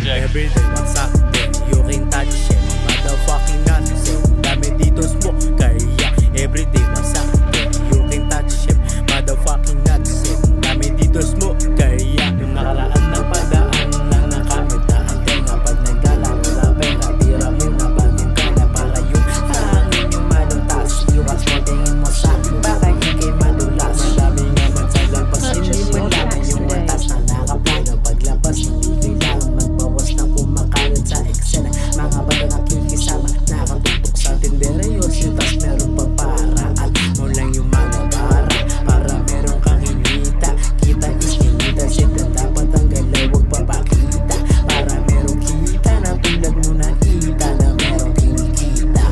project. Everyday what's up, then you can touch it. Motherfucking nuts, dami dito smoke. Kaya everyday what's up, then you can touch it. Motherfucking nuts, dami dito smoke. Kaya yung nakaraan ng padaan lang ng kamitaan. Kaya pag naggala wala pera, tira mo na bagong kala. Para yung hangin yung maluntas, iwas mo tingin mo sa akin. Baka ikay madulas, madami nga man sa lampas. Hindi mo laman yung watas na nakaplano. Paglabas hindi kailangan magbawas na kumakalat sa eksena. Mga bata nakikisama, nakatutok sa tindera. Yung sitas meron pa paraan mo lang yung mga bara. Para meron kang hinita, kita is hinita. Sita dapat ang galaw, huwag papakita. Para meron kita na tulad mo na kita na meron kinikita.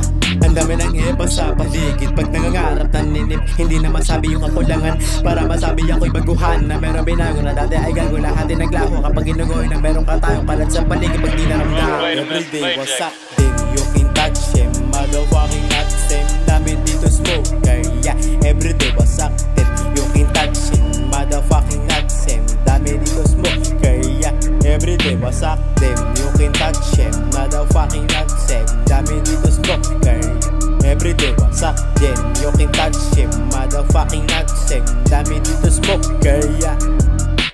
Ang dami ng iba sa paligid, pag nangangarap naninip, hindi na masabi yung kakulangan. Para masabi ako'y baguhan na meron binago na dati ay gago. Lahat din naglaho kapag ginugoy na meron ka tayong kalat sa paligid. Pag di naramdaman everyday what's up, then you can touch him. Motherfucking nuts, same dami dito smoke. Kaya everyday what's up, then you can touch him. Motherfucking nuts, same dami dito smoke. Kaya everyday what's up, then you can touch him. Motherfucking nuts, same dami dito smoke. Kaya everyday what's up, then you can touch him. Motherfucking nuts, same dami dito smoke. Kaya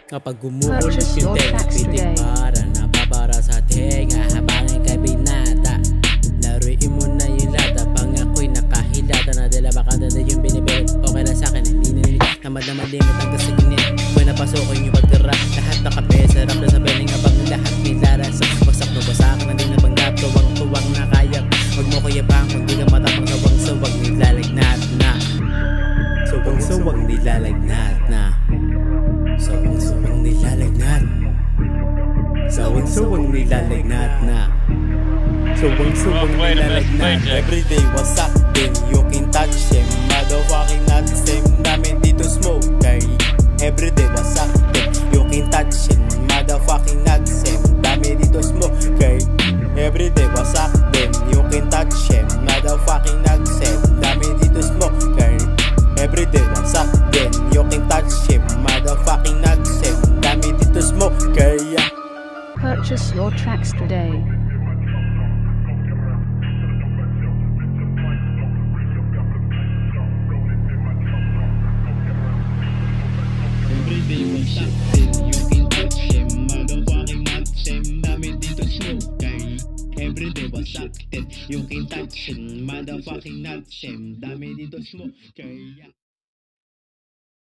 kapag gumuulit yung pitik para napabara sa tenga. Habangin kay binata, laruin mo na yung lata. Pang ako'y nakahilata na dila baka dada yung binibit. Okay lang sa'kin, hindi nanilig tamad na malimit ang kasignet. Kung napasokin yung pagtira, lahat nakape. Sarap na sa beling abang lahat nilaras. Wasak na wasak na din nabanggap. Tuwang-tuwang na kaya. Huwag mo kuyabang, huwag di ka matapang nawang sawag. Nilalagnat na sawang nilalagnat na sawang nilalagnat. Sawang nilalagnat na sawang nilalagnat. Everyday what's up, then you can touch him. Motherfucking nuts, same dami dito smoke. Kay everyday what's up, then you can touch him. Motherfucking nuts, same dami dito smoke. Kay everyday what's up, then you can touch him. Motherfucking nuts, same dami dito smoke. Kay everyday what's up, then you can touch him. Motherfucking nuts, same dami dito smoke. Kaya purchase your tracks today. everyday what's up, then you can touch him. Motherfucking nuts, same dami dito smoke. Kay everyday what's up, then you can touch him. Motherfucking nuts, same dami dito smoke. Kaya